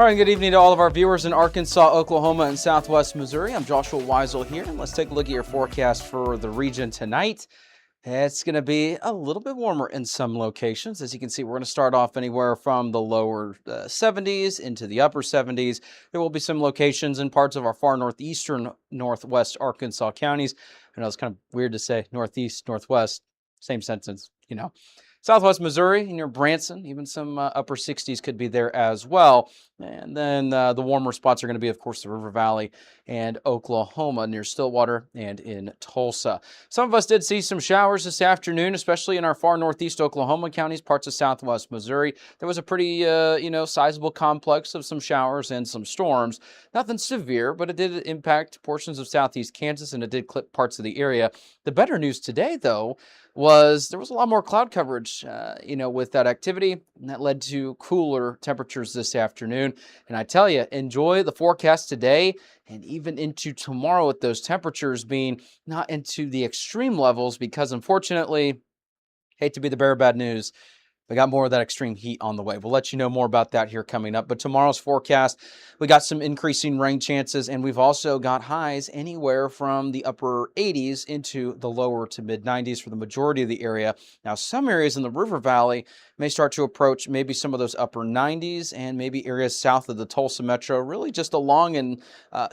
All right, good evening to all of our viewers in Arkansas, Oklahoma, and Southwest Missouri. I'm Joshua Weisel here, and let's take a look at your forecast for the region tonight. It's going to be a little bit warmer in some locations. As you can see, we're going to start off anywhere from the lower 70s into the upper 70s. There will be some locations in parts of our far northeastern, northwest Arkansas counties. I know it's kind of weird to say northeast, northwest, same sentence, Southwest Missouri, near Branson, even some upper 60s could be there as well. And then the warmer spots are going to be, of course, the River Valley and Oklahoma near Stillwater and in Tulsa. Some of us did see some showers this afternoon, especially in our far northeast Oklahoma counties, parts of Southwest Missouri. There was a pretty, sizable complex of some showers and some storms. Nothing severe, but it did impact portions of southeast Kansas, and it did clip parts of the area. The better news today, though, was there was a lot more cloud coverage, with that activity, and that led to cooler temperatures this afternoon. And I tell you, enjoy the forecast today and even into tomorrow with those temperatures being not into the extreme levels, because unfortunately, hate to be the bearer of bad news, we got more of that extreme heat on the way. We'll let you know more about that here coming up. But tomorrow's forecast, we got some increasing rain chances, and we've also got highs anywhere from the upper 80s into the lower to mid 90s for the majority of the area. Now, some areas in the River Valley may start to approach maybe some of those upper 90s, and maybe areas south of the Tulsa metro, really just along and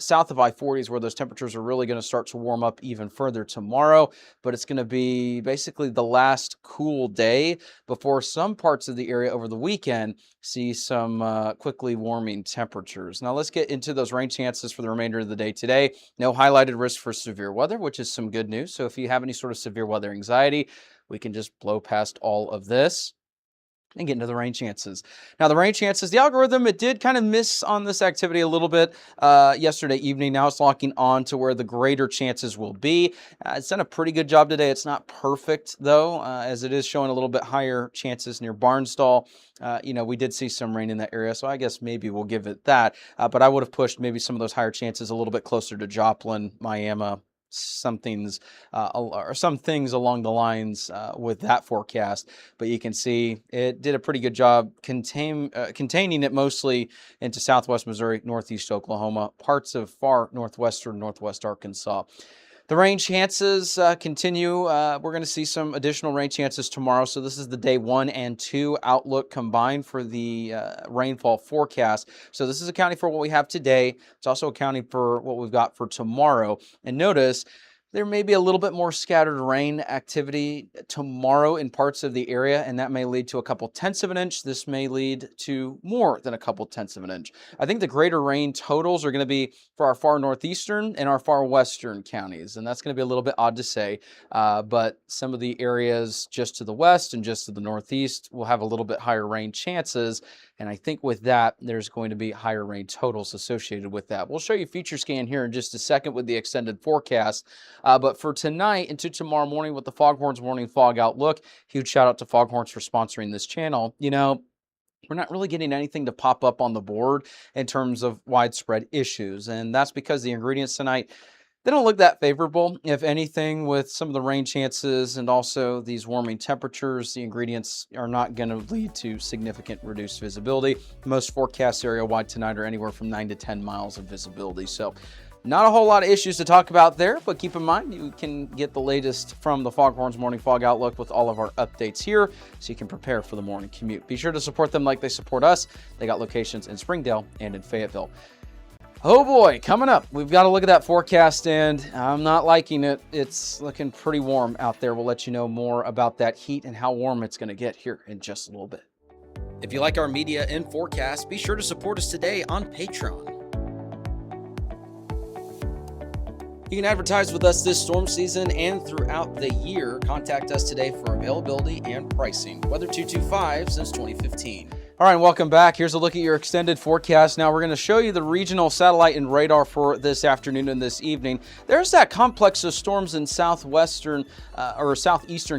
south of I-40s, where those temperatures are really going to start to warm up even further tomorrow. But it's going to be basically the last cool day before some parts of the area over the weekend see some quickly warming temperatures. Now let's get into those rain chances for the remainder of the day today. No highlighted risk for severe weather, which is some good news. So if you have any sort of severe weather anxiety, we can just blow past all of this and get into the rain chances. Now, the rain chances, the algorithm, it did kind of miss on this activity a little bit yesterday evening. Now it's locking on to where the greater chances will be. It's done a pretty good job today. It's not perfect, though, as it is showing a little bit higher chances near Barnstall. We did see some rain in that area, so I guess maybe we'll give it that. But I would have pushed maybe some of those higher chances a little bit closer to Joplin, Miami, some things along the lines with that forecast. But you can see it did a pretty good job containing it mostly into southwest Missouri, northeast Oklahoma, parts of far northwestern northwest Arkansas. The rain chances continue. We're going to see some additional rain chances tomorrow. So this is the day 1 and 2 outlook combined for the rainfall forecast. So this is accounting for what we have today. It's also accounting for what we've got for tomorrow. And notice there may be a little bit more scattered rain activity tomorrow in parts of the area, and that may lead to a couple tenths of an inch. This may lead to more than a couple tenths of an inch. I think the greater rain totals are going to be for our far northeastern and our far western counties, and that's going to be a little bit odd to say, but some of the areas just to the west and just to the northeast will have a little bit higher rain chances. And I think with that, there's going to be higher rain totals associated with that. We'll show you feature scan here in just a second with the extended forecast. But for tonight into tomorrow morning with the Foghorns Morning Fog Outlook, huge shout out to Foghorns for sponsoring this channel. We're not really getting anything to pop up on the board in terms of widespread issues. And that's because the ingredients tonight, they don't look that favorable. If anything, with some of the rain chances and also these warming temperatures, the ingredients are not going to lead to significant reduced visibility. Most forecasts area-wide tonight are anywhere from 9 to 10 miles of visibility. So not a whole lot of issues to talk about there, but keep in mind you can get the latest from the Foghorns Morning Fog Outlook with all of our updates here, so you can prepare for the morning commute. Be sure to support them like they support us. They got locations in Springdale and in Fayetteville. Oh boy, coming up, we've got to look at that forecast, and I'm not liking it. It's looking pretty warm out there. We'll let you know more about that heat and how warm it's going to get here in just a little bit. If you like our media and forecast, be sure to support us today on Patreon. You can advertise with us this storm season and throughout the year. Contact us today for availability and pricing. Weather 225 since 2015. All right, welcome back. Here's a look at your extended forecast. Now we're going to show you the regional satellite and radar for this afternoon and this evening. There's that complex of storms in southeastern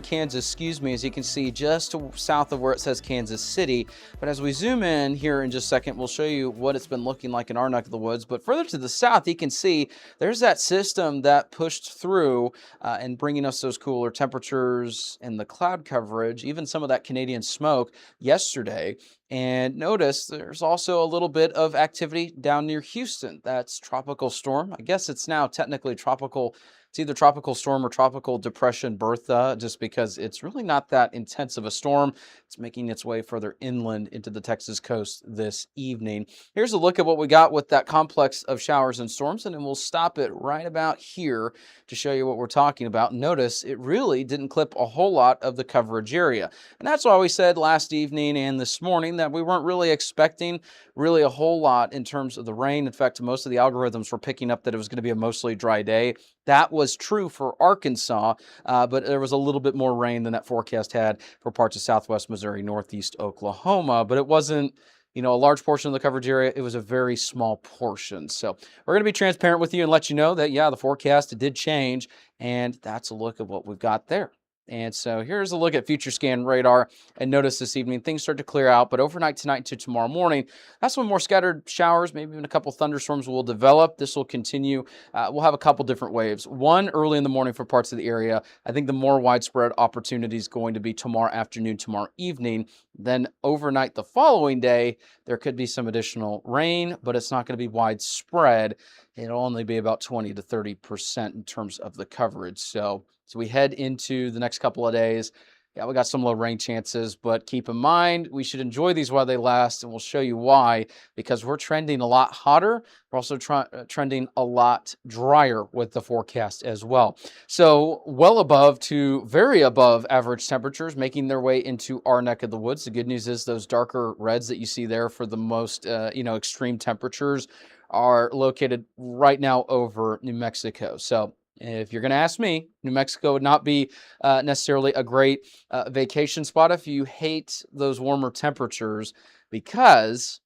Kansas, as you can see just south of where it says Kansas City. But as we zoom in here in just a second, we'll show you what it's been looking like in our neck of the woods. But further to the south, you can see there's that system that pushed through and bringing us those cooler temperatures and the cloud coverage, even some of that Canadian smoke yesterday. And notice there's also a little bit of activity down near Houston. That's tropical storm. I guess it's now technically tropical. It's either tropical storm or tropical depression Bertha, just because it's really not that intense of a storm. It's making its way further inland into the Texas coast this evening. Here's a look at what we got with that complex of showers and storms, and then we'll stop it right about here to show you what we're talking about. Notice it really didn't clip a whole lot of the coverage area. And that's why we said last evening and this morning that we weren't really expecting really a whole lot in terms of the rain. In fact, most of the algorithms were picking up that it was going to be a mostly dry day. That was true for Arkansas, but there was a little bit more rain than that forecast had for parts of southwest Missouri, northeast Oklahoma, but it wasn't a large portion of the coverage area. It was a very small portion. So we're going to be transparent with you and let you know that, yeah, the forecast did change, and that's a look at what we've got there. And so here's a look at future scan radar. And notice this evening, things start to clear out, but overnight tonight to tomorrow morning, that's when more scattered showers, maybe even a couple thunderstorms will develop. This will continue. We'll have a couple different waves. One early in the morning for parts of the area. I think the more widespread opportunity is going to be tomorrow afternoon, tomorrow evening. Then overnight the following day, there could be some additional rain, but it's not going to be widespread. It'll only be about 20 to 30% in terms of the coverage. So we head into the next couple of days. Yeah, we got some low rain chances, but keep in mind, we should enjoy these while they last, and we'll show you why, because we're trending a lot hotter. We're also trending a lot drier with the forecast as well. So well above to very above average temperatures making their way into our neck of the woods. The good news is those darker reds that you see there for the most, extreme temperatures are located right now over New Mexico. So if you're going to ask me, New Mexico would not be necessarily a great vacation spot if you hate those warmer temperatures, because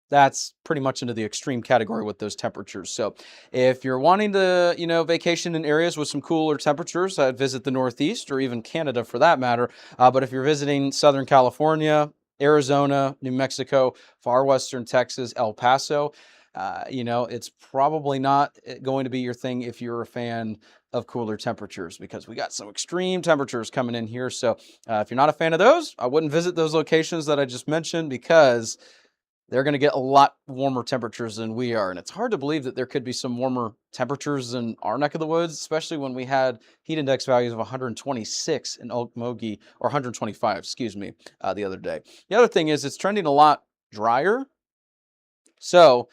that's pretty much into the extreme category with those temperatures. So if you're wanting to, vacation in areas with some cooler temperatures, I'd visit the Northeast or even Canada for that matter. But if you're visiting Southern California, Arizona, New Mexico, far western Texas, El Paso, it's probably not going to be your thing if you're a fan of cooler temperatures, because we got some extreme temperatures coming in here. So if you're not a fan of those, I wouldn't visit those locations that I just mentioned, because they're going to get a lot warmer temperatures than we are. And it's hard to believe that there could be some warmer temperatures in our neck of the woods, especially when we had heat index values of 126 in Okmulgee, or 125, the other day. The other thing is it's trending a lot drier. So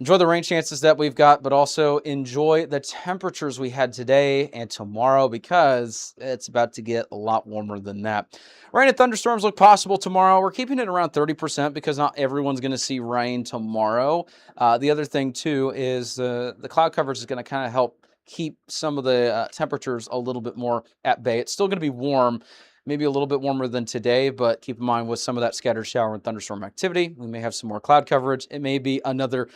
enjoy the rain chances that we've got, but also enjoy the temperatures we had today and tomorrow, because it's about to get a lot warmer than that. Rain and thunderstorms look possible tomorrow. We're keeping it around 30% because not everyone's going to see rain tomorrow. The other thing, too, is the cloud coverage is going to kind of help keep some of the temperatures a little bit more at bay. It's still going to be warm, maybe a little bit warmer than today, but keep in mind with some of that scattered shower and thunderstorm activity, we may have some more cloud coverage. It may be another,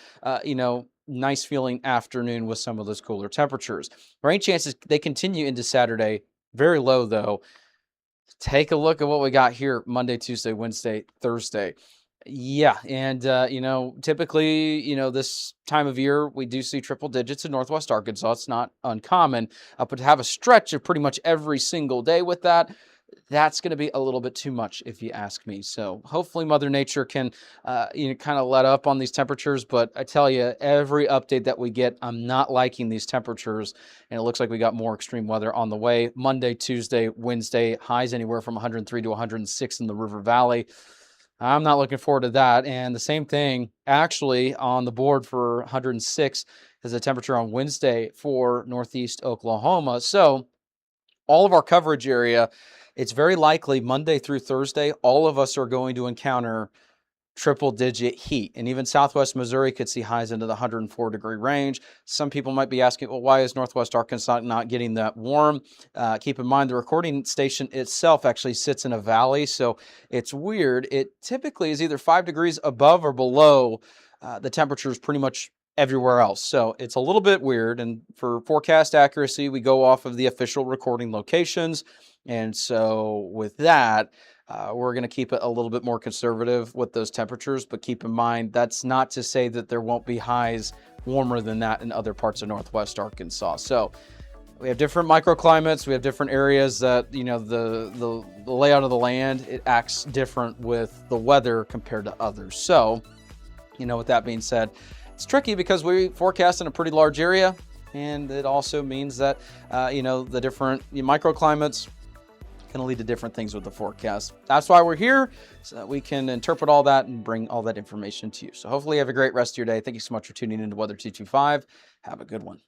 nice feeling afternoon with some of those cooler temperatures. Rain chances, they continue into Saturday, very low though. Take a look at what we got here Monday, Tuesday, Wednesday, Thursday. Yeah, and, typically, this time of year, we do see triple digits in Northwest Arkansas. It's not uncommon, but to have a stretch of pretty much every single day with that, that's going to be a little bit too much, if you ask me. So hopefully Mother Nature can, kind of let up on these temperatures. But I tell you, every update that we get, I'm not liking these temperatures. And it looks like we got more extreme weather on the way. Monday, Tuesday, Wednesday, highs anywhere from 103 to 106 in the River Valley. I'm not looking forward to that. And the same thing actually on the board for 106 is the temperature on Wednesday for Northeast Oklahoma. So all of our coverage area, it's very likely Monday through Thursday, all of us are going to encounter triple-digit heat. And even Southwest Missouri could see highs into the 104-degree range. Some people might be asking, well, why is Northwest Arkansas not getting that warm? Keep in mind, the recording station itself actually sits in a valley, so it's weird. It typically is either 5 degrees above or below the temperatures pretty much everywhere else. So it's a little bit weird. And for forecast accuracy, we go off of the official recording locations. And so with that, we're going to keep it a little bit more conservative with those temperatures, but keep in mind, that's not to say that there won't be highs warmer than that in other parts of Northwest Arkansas. So We have different microclimates. We have different areas that, you know, the layout of the land, it acts different with the weather compared to others. So, you know, with that being said, it's tricky because we forecast in a pretty large area, and it also means that, you know, the different microclimates can lead to different things with the forecast. That's why we're here, so that we can interpret all that and bring all that information to you. So hopefully you have a great rest of your day. Thank you so much for tuning in to Weather 225. Have a good one.